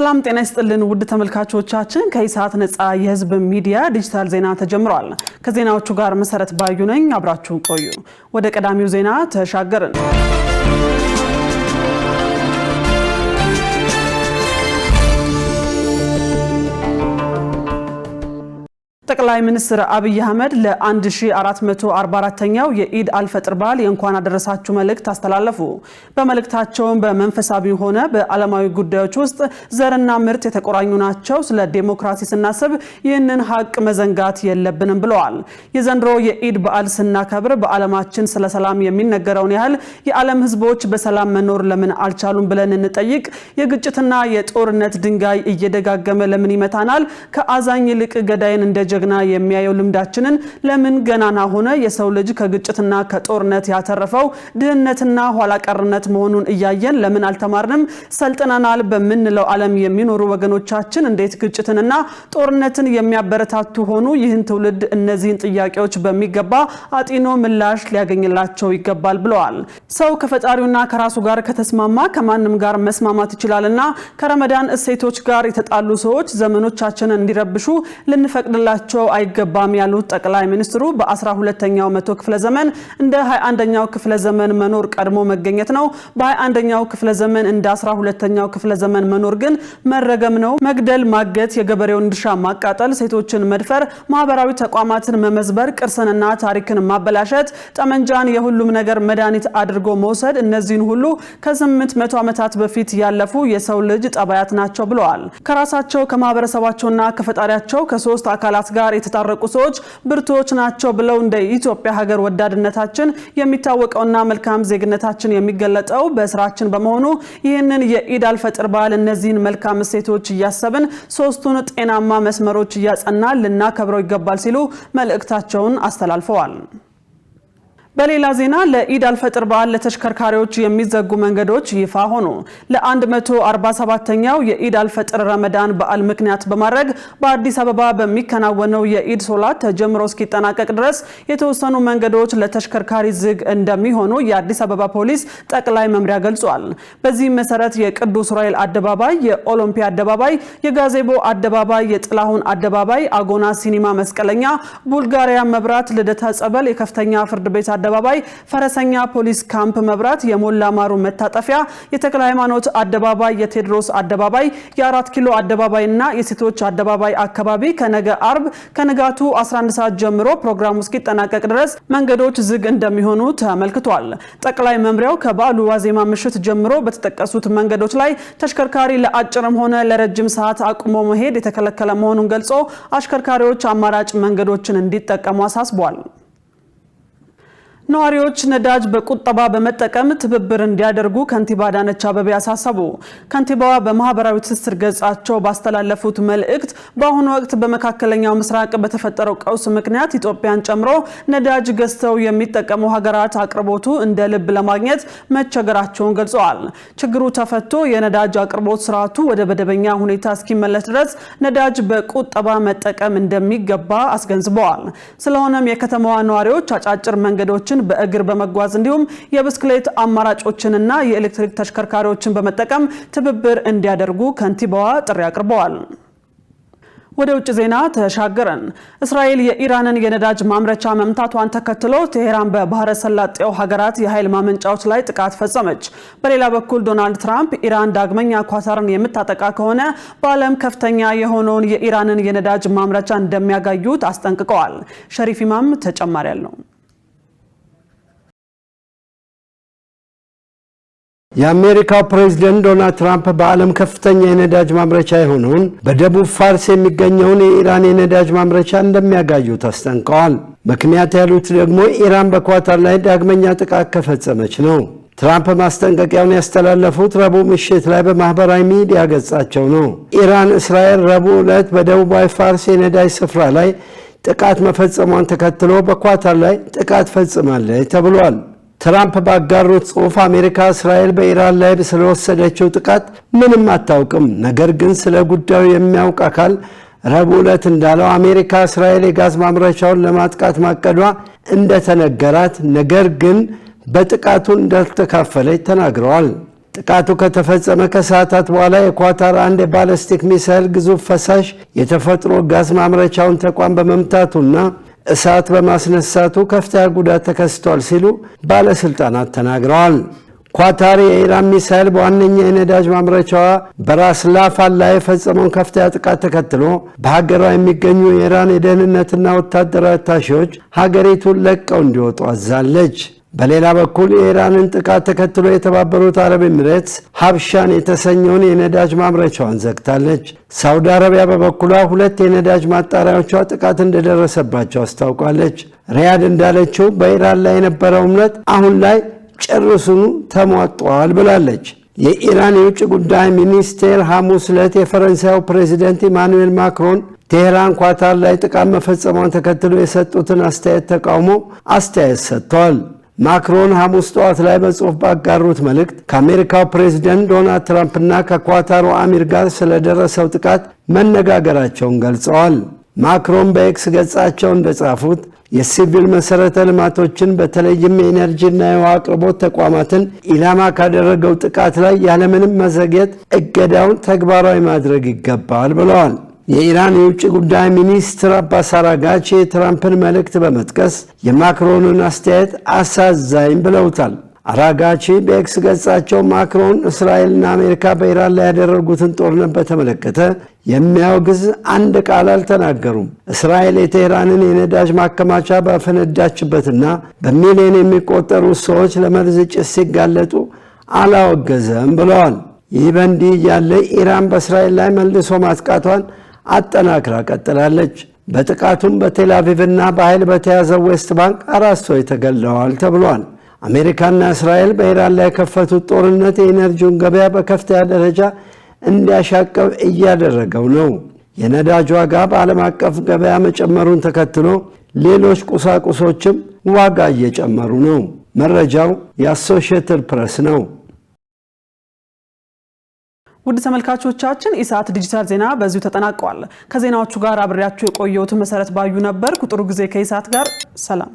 ሰላም ጤና ይስጥልን ውድ ተመልካቾቻችን ከኢሳት ነጻ የህዝብ ሚዲያ ዲጂታል ዜና ተጀምሯል። ከዜናዎቹ ጋር መሰረት ባዩ ነኝ። አብራችሁ ቆዩ። ወደ ቀዳሚው ዜና ተሻገርን። ጠቅላይ ሚኒስትር አብይ አህመድ ለ1444ኛው የኢድ አልፈጥር በዓል የእንኳን አደረሳችሁ መልእክት አስተላለፉ። በመልእክታቸውም በመንፈሳዊ ሆነ በዓለማዊ ጉዳዮች ውስጥ ዘርና ምርት የተቆራኙ ናቸው። ስለ ዲሞክራሲ ስናስብ ይህንን ሀቅ መዘንጋት የለብንም ብለዋል። የዘንድሮ የኢድ በዓል ስናከብር በዓለማችን ስለ ሰላም የሚነገረውን ያህል የዓለም ህዝቦች በሰላም መኖር ለምን አልቻሉም ብለን እንጠይቅ። የግጭትና የጦርነት ድንጋይ እየደጋገመ ለምን ይመታናል? ከአዛኝ ይልቅ ገዳይን እንደ ጀግና የሚያየው ልምዳችንን ለምን ገናና ሆነ? የሰው ልጅ ከግጭትና ከጦርነት ያተረፈው ድህነትና ኋላ ቀርነት መሆኑን እያየን ለምን አልተማርንም? ሰልጥነናል በምንለው ዓለም የሚኖሩ ወገኖቻችን እንዴት ግጭትንና ጦርነትን የሚያበረታቱ ሆኑ? ይህን ትውልድ እነዚህን ጥያቄዎች በሚገባ አጢኖ ምላሽ ሊያገኝላቸው ይገባል ብለዋል። ሰው ከፈጣሪውና ከራሱ ጋር ከተስማማ ከማንም ጋር መስማማት ይችላልና ከረመዳን እሴቶች ጋር የተጣሉ ሰዎች ዘመኖቻችንን እንዲረብሹ ልንፈቅድላቸው አይገባም ያሉት ጠቅላይ ሚኒስትሩ በ12ኛው መቶ ክፍለ ዘመን እንደ 21ኛው ክፍለ ዘመን መኖር ቀድሞ መገኘት ነው። በ21ኛው ክፍለ ዘመን እንደ 12ኛው ክፍለ ዘመን መኖር ግን መረገም ነው። መግደል፣ ማገት፣ የገበሬውን ድርሻ ማቃጠል፣ ሴቶችን መድፈር፣ ማህበራዊ ተቋማትን መመዝበር፣ ቅርስንና ታሪክን ማበላሸት፣ ጠመንጃን የሁሉም ነገር መድኃኒት አድርጎ መውሰድ እነዚህን ሁሉ ከ800 ዓመታት በፊት ያለፉ የሰው ልጅ ጠባያት ናቸው ብለዋል። ከራሳቸው ከማህበረሰባቸውና ከፈጣሪያቸው ከሶስት አካላት ጋር የተጣረቁ ሰዎች ብርቶች ናቸው ብለው እንደ ኢትዮጵያ ሀገር ወዳድነታችን የሚታወቀውና መልካም ዜግነታችን የሚገለጠው በስራችን በመሆኑ ይህንን የኢድ አልፈጥር በዓል እነዚህን መልካም እሴቶች እያሰብን ሶስቱን ጤናማ መስመሮች እያጸናን ልናከብረው ይገባል ሲሉ መልእክታቸውን አስተላልፈዋል። በሌላ ዜና ለኢድ አልፈጥር በዓል ለተሽከርካሪዎች የሚዘጉ መንገዶች ይፋ ሆኑ። ለ147ኛው የኢድ አልፈጥር ረመዳን በዓል ምክንያት በማድረግ በአዲስ አበባ በሚከናወነው የኢድ ሶላት ተጀምሮ እስኪጠናቀቅ ድረስ የተወሰኑ መንገዶች ለተሽከርካሪ ዝግ እንደሚሆኑ የአዲስ አበባ ፖሊስ ጠቅላይ መምሪያ ገልጿል። በዚህ መሰረት የቅዱስ ዑራኤል አደባባይ፣ የኦሎምፒያ አደባባይ፣ የጋዜቦ አደባባይ፣ የጥላሁን አደባባይ፣ አጎና ሲኒማ መስቀለኛ፣ ቡልጋሪያ መብራት፣ ልደታ ጸበል፣ የከፍተኛ ፍርድ ቤት አደባባይ፣ ፈረሰኛ ፖሊስ ካምፕ መብራት፣ የሞላ ማሩ መታጠፊያ፣ የተክለ ሃይማኖት አደባባይ፣ የቴድሮስ አደባባይ፣ የአራት ኪሎ አደባባይና የሴቶች አደባባይ አካባቢ ከነገ አርብ ከንጋቱ 11 ሰዓት ጀምሮ ፕሮግራሙ እስኪጠናቀቅ ድረስ መንገዶች ዝግ እንደሚሆኑ ተመልክቷል። ጠቅላይ መምሪያው ከበዓሉ ዋዜማ ምሽት ጀምሮ በተጠቀሱት መንገዶች ላይ ተሽከርካሪ ለአጭርም ሆነ ለረጅም ሰዓት አቁሞ መሄድ የተከለከለ መሆኑን ገልጾ አሽከርካሪዎች አማራጭ መንገዶችን እንዲጠቀሙ አሳስቧል። ነዋሪዎች ነዳጅ በቁጠባ በመጠቀም ትብብር እንዲያደርጉ ከንቲባ አዳነች አቤቤ አሳሰቡ። ከንቲባዋ በማህበራዊ ትስስር ገጻቸው ባስተላለፉት መልእክት በአሁኑ ወቅት በመካከለኛው ምስራቅ በተፈጠረው ቀውስ ምክንያት ኢትዮጵያን ጨምሮ ነዳጅ ገዝተው የሚጠቀሙ ሀገራት አቅርቦቱ እንደ ልብ ለማግኘት መቸገራቸውን ገልጸዋል። ችግሩ ተፈቶ የነዳጅ አቅርቦት ስርዓቱ ወደ መደበኛ ሁኔታ እስኪመለስ ድረስ ነዳጅ በቁጠባ መጠቀም እንደሚገባ አስገንዝበዋል። ስለሆነም የከተማዋ ነዋሪዎች አጫጭር መንገዶችን በእግር በመጓዝ እንዲሁም የብስክሌት አማራጮችንና የኤሌክትሪክ ተሽከርካሪዎችን በመጠቀም ትብብር እንዲያደርጉ ከንቲባዋ ጥሪ አቅርበዋል። ወደ ውጭ ዜና ተሻገረን። እስራኤል የኢራንን የነዳጅ ማምረቻ መምታቷን ተከትሎ ቴሄራን በባህረ ሰላጤው ሀገራት የኃይል ማመንጫዎች ላይ ጥቃት ፈጸመች። በሌላ በኩል ዶናልድ ትራምፕ ኢራን ዳግመኛ ኳታርን የምታጠቃ ከሆነ በዓለም ከፍተኛ የሆነውን የኢራንን የነዳጅ ማምረቻ እንደሚያጋዩት አስጠንቅቀዋል። ሸሪፍ ኢማም ተጨማሪ ያለው የአሜሪካው ፕሬዝዳንት ዶናልድ ትራምፕ በዓለም ከፍተኛ የነዳጅ ማምረቻ የሆነውን በደቡብ ፋርስ የሚገኘውን የኢራን የነዳጅ ማምረቻ እንደሚያጋዩት አስጠንቅቀዋል። ምክንያት ያሉት ደግሞ ኢራን በኳታር ላይ ዳግመኛ ጥቃት ከፈጸመች ነው። ትራምፕ ማስጠንቀቂያውን ያስተላለፉት ረቡዕ ምሽት ላይ በማህበራዊ ሚዲያ ገጻቸው ነው። ኢራን እስራኤል ረቡዕ ዕለት በደቡባዊ ፋርስ የነዳጅ ስፍራ ላይ ጥቃት መፈጸሟን ተከትሎ በኳታር ላይ ጥቃት ፈጽማለች ተብሏል። ትራምፕ ባጋሩት ጽሑፍ አሜሪካ እስራኤል በኢራን ላይ ስለወሰደችው ጥቃት ምንም አታውቅም፣ ነገር ግን ስለ ጉዳዩ የሚያውቅ አካል ረቡዕ ዕለት እንዳለው አሜሪካ እስራኤል የጋዝ ማምረቻውን ለማጥቃት ማቀዷ እንደተነገራት፣ ነገር ግን በጥቃቱ እንዳልተካፈለች ተናግረዋል። ጥቃቱ ከተፈጸመ ከሰዓታት በኋላ የኳታር አንድ የባለስቲክ ሚሳይል ግዙፍ ፈሳሽ የተፈጥሮ ጋዝ ማምረቻውን ተቋም በመምታቱና እሳት በማስነሳቱ ከፍተኛ ጉዳት ተከስቷል ሲሉ ባለስልጣናት ተናግረዋል። ኳታር የኢራን ሚሳይል በዋነኛ የነዳጅ ማምረቻዋ በራስ ላፋን ላይ የፈጸመውን ከፍተኛ ጥቃት ተከትሎ በሀገሯ የሚገኙ የኢራን የደህንነትና ወታደራዊ አታሼዎች ሀገሪቱን ለቀው እንዲወጡ አዛለች። በሌላ በኩል የኢራንን ጥቃት ተከትሎ የተባበሩት አረብ ኤሚሬትስ ሀብሻን የተሰኘውን የነዳጅ ማምረቻዋን ዘግታለች። ሳውዲ አረቢያ በበኩሏ 2 የነዳጅ ማጣሪያዎቿ ጥቃት እንደደረሰባቸው አስታውቃለች። ሪያድ እንዳለችው በኢራን ላይ የነበረው እምነት አሁን ላይ ጨርሱኑ ተሟጧል ብላለች። የኢራን የውጭ ጉዳይ ሚኒስቴር ሐሙስ ዕለት የፈረንሳዩ ፕሬዚደንት ኢማኑኤል ማክሮን ቴህራን ኳታር ላይ ጥቃት መፈጸሟን ተከትሎ የሰጡትን አስተያየት ተቃውሞ አስተያየት ሰጥተዋል። ማክሮን ሐሙስ ጠዋት ላይ በጽሑፍ ባጋሩት መልእክት ከአሜሪካው ፕሬዚደንት ዶናልድ ትራምፕና ከኳታሩ አሚር ጋር ስለደረሰው ጥቃት መነጋገራቸውን ገልጸዋል። ማክሮን በኤክስ ገጻቸው እንደጻፉት የሲቪል መሰረተ ልማቶችን በተለይም የኤነርጂና የውሃ አቅርቦት ተቋማትን ኢላማ ካደረገው ጥቃት ላይ ያለምንም መዘግየት እገዳውን ተግባራዊ ማድረግ ይገባል ብለዋል። የኢራን የውጭ ጉዳይ ሚኒስትር አባስ አራጋቺ የትራምፕን መልእክት በመጥቀስ የማክሮንን አስተያየት አሳዛኝ ብለውታል። አራጋቺ በኤክስ ገጻቸው ማክሮን እስራኤልና አሜሪካ በኢራን ላይ ያደረጉትን ጦርነት በተመለከተ የሚያወግዝ አንድ ቃል አልተናገሩም። እስራኤል የቴህራንን የነዳጅ ማከማቻ ባፈነዳችበትና በሚሊዮን የሚቆጠሩ ሰዎች ለመርዝ ጭስ ሲጋለጡ አላወገዘም ብለዋል። ይህ በእንዲህ እያለ ኢራን በእስራኤል ላይ መልሶ ማጥቃቷን አጠናክራ ቀጥላለች። በጥቃቱም በቴል አቪቭና በኃይል በተያዘው ዌስት ባንክ 4 ሰዎች ተገድለዋል ተብሏል። አሜሪካና እስራኤል በኢራን ላይ የከፈቱት ጦርነት የኢነርጂውን ገበያ በከፍተኛ ደረጃ እንዲያሻቅብ እያደረገው ነው። የነዳጅ ዋጋ በዓለም አቀፍ ገበያ መጨመሩን ተከትሎ ሌሎች ቁሳቁሶችም ዋጋ እየጨመሩ ነው። መረጃው የአሶሺየትድ ፕሬስ ነው። ውድ ተመልካቾቻችን ኢሳት ዲጂታል ዜና በዚሁ ተጠናቀዋል። ከዜናዎቹ ጋር አብሬያችሁ የቆየሁት መሰረት ባዩ ነበር። ቁጥሩ ጊዜ ከኢሳት ጋር ሰላም።